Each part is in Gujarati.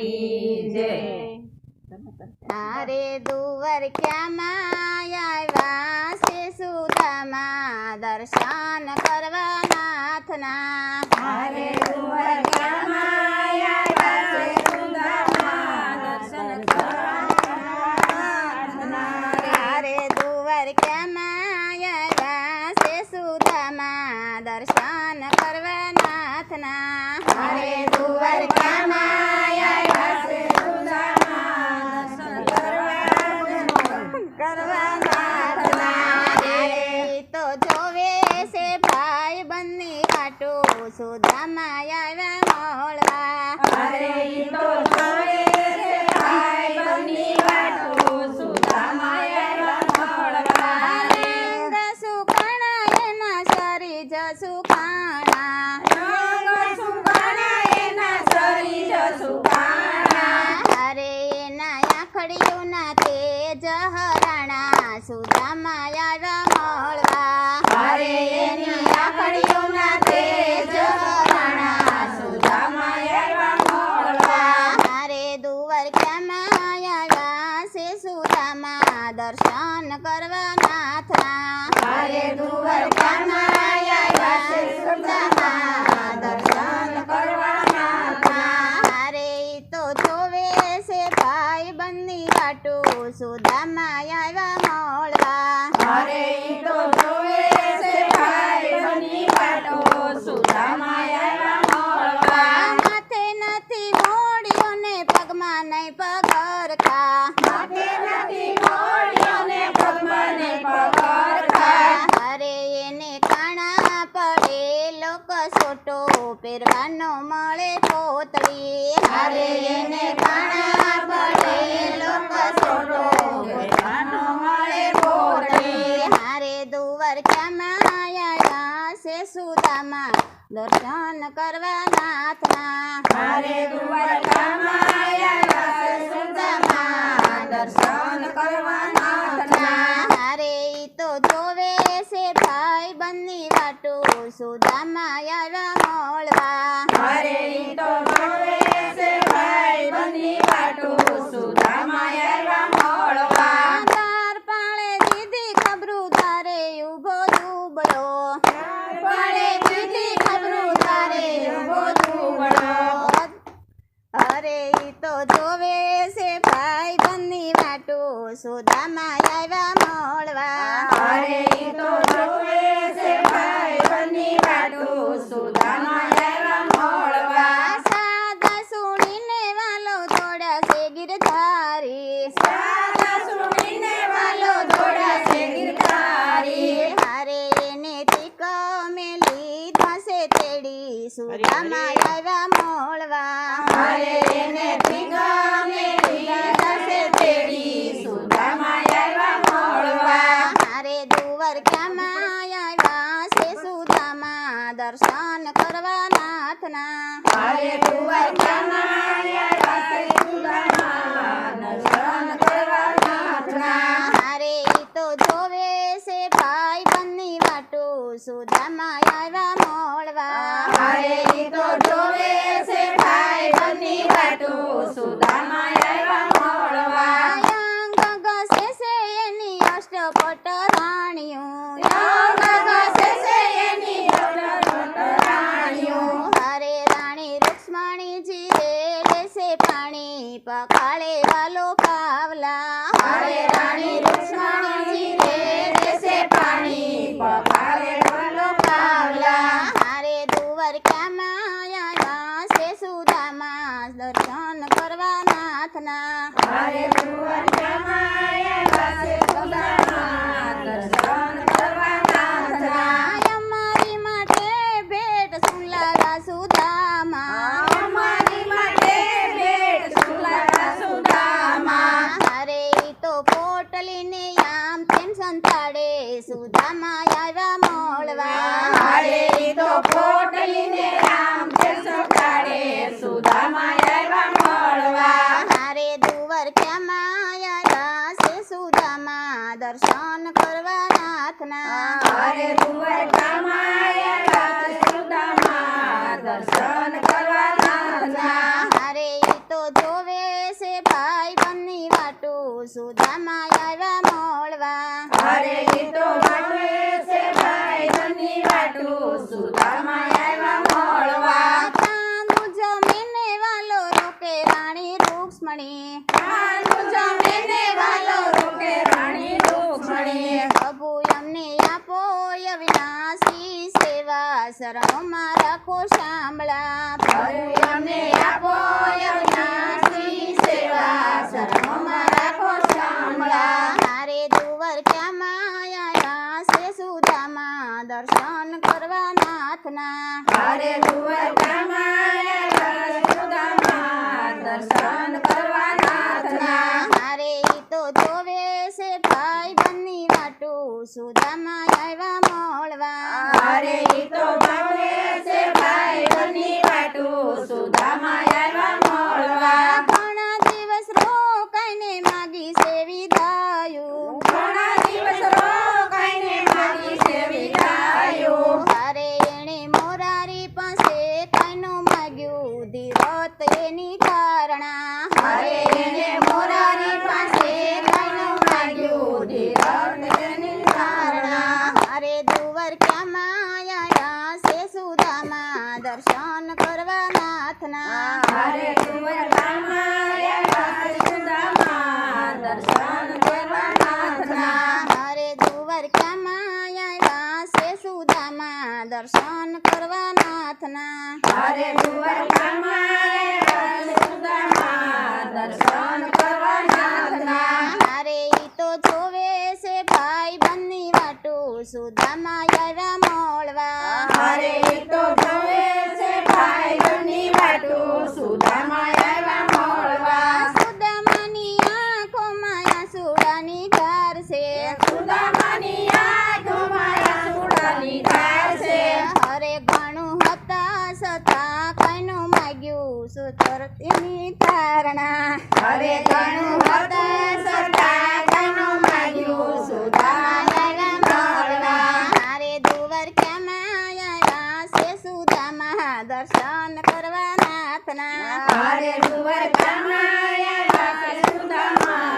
की जय। अरे दुवरक्याમાં આવ્યા છે સુદામા દર્શન કરવા નાથના अरे दुवरक्याમાં આવ્યા છે સુદામા દર્શન કરવા નાથના। અરે દુવરક્યામાં આવ્યા છે સુદામા દર્શન કરવા નાથના अरे दुवरक्याમાં આવ્યા છે સુદામા દર્શન કરવા નાથના। અરે તો જોવે છે ભાઈ બંની વાટો સુદામા આવ્યા મળવા अरे तो जोए से भाई बनी वाटो सुदामा આવ્યા મળવા। રંગ સુકાણા એના શરી જસુકાણા રંગ સુકાણા એના શરીર સુકાણા। અરે એના આંખડીઓના તેજ હરાણા સુદામા આવ્યા મળવા અરે એની આંખડીઓના તેજ હરાણા સુદામા આવ્યા મળવા। અરે દુવરક્યામાં આવ્યા છે સુદામા દર્શન કરવા નાથના અરે દુવરક્યામાં આવ્યા છે સુદામા દર્શન કરવા નાથના। અરે ઈ તો જોવે છે ભાઈ બંની વાટો સુદામા આવ્યા મળવા અરે તો જોવે છે ભાઈ બની વાટો સુદામા આવ્યા મળવા। માથે નથી મોડ્યો ને પગમાં નહીં પગરખા માથે નથી મોળ્યો ને પગમાં ને પગરખા। અરે એને કાણા પડેલો કસોટો પહેરવાનો મળે પોતળી અરે એને કાણા પડેલો કસોટો પહેરવાનો મળે પોતળી। હારે દુવરક્યામાં આવ્યા છે સુદામા દર્શન કરવા નાથના અરે દુવરક્યામાં આવ્યા છે સુદામા દર્શન કરવા નાથના। હારે ઈ તો જોવે છે ભાઈ બંની વાટો સુદામા આવ્યા મળવા અરે તો જોવે છે ભાઈ બની વાટો સુદામા આવ્યા મળવા। તાર પાળે દીધી ખબરું તારે ઉભો દુબળો પડે દીધી ખબરું તારે ઉભો દુબળો। અરે ઈ તો જોવે છે ભાઈ બંની વાટો સુદામા આવ્યા મળવા અરે તો જોવે છે ભાઈ બની વાટો સુદામા આવ્યા મળવા। સાદા સુણીને વાલો દોડ્યા છે ગિરધારી સાદા સુણીને વાલો દોડા છે ગિરધારી। હારે એને તીક મેલી ધસે તેડી સુદામા આવ્યા મળવા અરે એને ધીંગામે લીધા છે તેડી સુદામા આવ્યા મળવા। હારે દુવરક્યામાં આવ્યા છે સુદામા દર્શન કરવા નાથના અરે દુવરક્યામાં આવ્યા છે સુદામા દર્શન કરવા નાથના। હારે ઈ તો જોવે છે ભાઈ બંની વાટો સુદામા આવ્યા મળવા અરે તો જોવે છે ભાઈ બની વાટો સુદામા આવ્યા મળવા। અંગ ઘસે છે એની અષ્ટપટ રાણીઓ અંગ ઘસે છે એની અષ્ટપટ રાણીઓ। હરે રાણી રૂક્ષ્મણીજી રેડે છે પાણી પખાળે વાલો પાવલા અરે રાણી રૂક્ષ્મણીજી રેડે છે પાણી પખારે વાલો પાવલા। હારે દુવરક્યામાં આવ્યા છે સુદામા દર્શન કરવા નાથના અરે દુવરક્યામાં આવ્યા છે સુદામા દર્શન કરવા નાથના। અમારી માટે ભેટ શું લાવ્યા સુદામા અમારી માટે ભેટ શું લાવ્યા સુદામા। અરે ઈ તો પોટલીને આમ તેમ સંતાડે સુદામા આવ્યા મળવા અરે તો પોટલીને રામ છે સકાળે સુદામા આવ્યા મળવા। હારે દુવરક્યામાં આવ્યા છે સુદામા દર્શન કરવા નાથના અરે દુવરક્યામાં આવ્યા છે સુદામા દર્શન કરવા નાથના। હારે ઈ તો જો સુદામા આવ્યા મળવા અરે ઈ તો વાટે છે ભાઈ બની વાટું સુદામા આવ્યા મળવા તાનું જમીને વાલો રોકે રાણી રૂક્ષ્મણી આનું જમીને વાલો રોકે રાણી રૂક્ષ્મણી પ્રભુ અમને આપો અવિનાશી સેવા શરણોમાં રાખો શામળા પ્રભુ અમને આપો અવિનાશી સેવા શરણોમાં રાખો શામળા મારે દ્વારકામાં આવ્યા છે સુદામા દર્શન કરવા નાથના અરે દ્વારકામાં આવ્યા સુદામા દર્શન કરવા નાથના મારે ઈ તો જોવે છે ભાઈ બંની વાટું સુદામા આવ્યા મળવા અરે ઈ તો ભાવે છે ભાઈ બની વાટું સુદામા આવ્યા મળવા ઘણા દિવસ રોકાઈને માગી છે વિદાયું ઘણા દિવસ રોકાઈને માગી છે વિદાયું અરે એણે મોરારી પાસે કાઈનું માગ્યું ધીરત એની કારણા અરે એને મોરારી પાસે કાઈનું માગ્યું ધીરજ તેની કારણા અરે દ્વારકામાં આવ્યા છે સુદામા દર્શન કરવા નાથના અરે દ્વારકામાં આવ્યા સુદામા દર્શન કરવા નાથના અરે દ્વારકામાં આવ્યા છે સુદામા દર્શન કરવા નાથના અરે દ્વારકામાં આવ્યા સુદામા દર્શન કરવા નાથના અરે ઈ તો જોવે છે ભાઈ બંની વાટું સુદામા આવ્યા મળવા અરે ઈ તો જોવે છે ભાઈ બની વાટું સુદામા આવ્યા મળવા સુદામાની આંખોમાં આંસુડાની ધાર છે સુદામાની આંખોમાં આંસુડાની ધાર છે અરે ઘણું હતાશ હતા કઈનું માગ્યું સુતર તેની તારણા અરે ઘણું હતાશ હતા કઈનું માગ્યું સુદામા આવ્યા મળવા અરે દ્વારકામાં આવ્યા છે સુદામા દર્શન કરવા નાથના અરે દ્વારકામાં આવ્યા છે સુદામા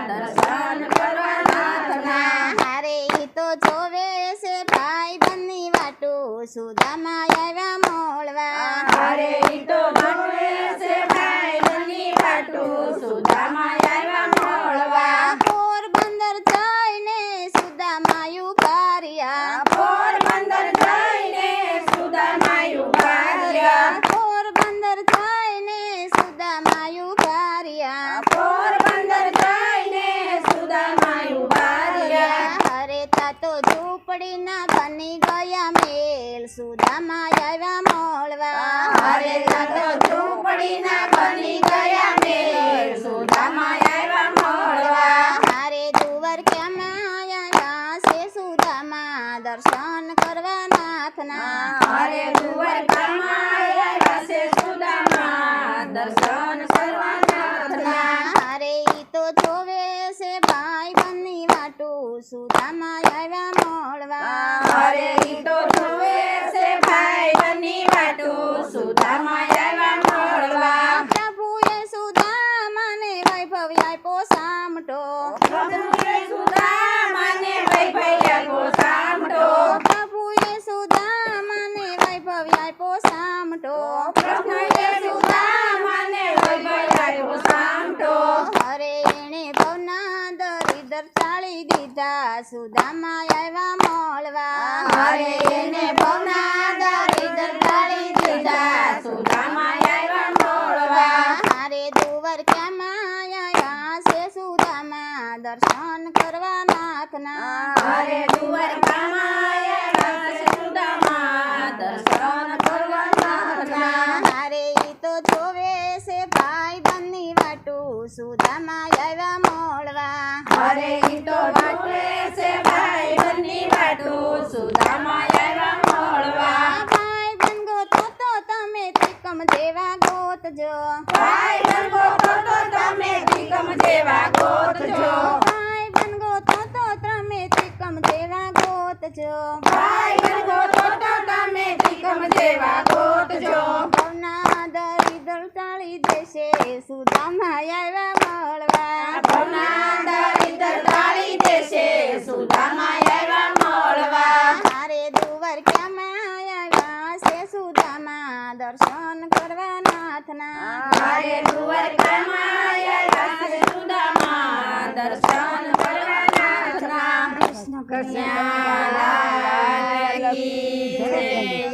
દર્શન કરવા નાથના અરે ઈ તો જોવે છે ભાઈ બંની વાટું સુદામા આવ્યા મળવા અરે ઈ તો જોવે છે ભાઈ બની વાટું સુદામા આવ્યા મળવા પોરબંદર જઈને સુદામા ઉભાર્યા પોરબંદર જઈને સુદામા ઉભાર્યા પોરબંદર જઈને સુદામા ઉભાર્યા પોરબંદર જઈને સુદામા ઉભાર્યા અરે તા તો ઝૂંપડીના બની ગયા મેલ સુદામા આવ્યા મળવા અરે તા તો ઝૂંપડીના બની ગયા મેલ સુદામા આવ્યા મળવા અરે દ્વારકામાં આવ્યા છે સુદામા દર્શન કરવા નાથના અરે દ્વારકામાં આવ્યા છે સુદામા દર્શન કરવા નાથના અરે ઈ તો જોવે છે ભાઈ બંની વાટું સુદામા આવ્યા મળવા અરે ઈ તો જોવે છે ભાઈ બની વાટું સુદામા આવ્યા મળવા પ્રભુએ સુદામાને વૈભવ આપ્યો સામટો પ્રભુએ સુદામાને વૈભવ આપ્યો સામટો પ્રભુએ સુદામાને વૈભવ આપ્યો સામટો પ્રભુએ સુદામાને વૈભવ આપ્યો સામટો અરે એણે ભવના દરિદર ચાળી દીધા સુદામા આવ્યા મળવા અરે એને ભવના દરિદર ટાળી દીધા સુદામા આવ્યા મળવા અરે દ્વારકામાં આવ્યા છે સુદામા દર્શન કરવા નાથના અરે દ્વારકામાં આવ્યા છે સુદામા દર્શન કરવા નાથના અરે ઈ તો જોવે છે ભાઈ બંની વાટું સુદામા આવ્યા મળવા અરે ઈ તો વાટે છે ભાઈ બની વાટું સુદામા આવ્યા મળવા ભાઈ બન ગોતો તો તમે ત્રિકમ જેવા ગોતજો ભાઈ બંગો તો તમે ત્રિકમ જેવા ગોતજો ભાઈ બન ગોતો તો તમે ત્રિકમ જેવા ગોતજો ભાઈ બંગો તો તમે ત્રિકમ જેવા ગોતજો ભવના દરિદર ટાળી દેશે સુદામા આવ્યા મળવા ભવના દરિદ્ર ટાળી દેશે સુદામા આવ્યા મળવા મારે દ્વારકામાં આવ્યા છે સુદામા દર્શન કરવા નાથના મારે દ્વારકામાં આવ્યા છે સુદામા દર્શન કરવા નાથના કૃષ્ણ લાલ કી જય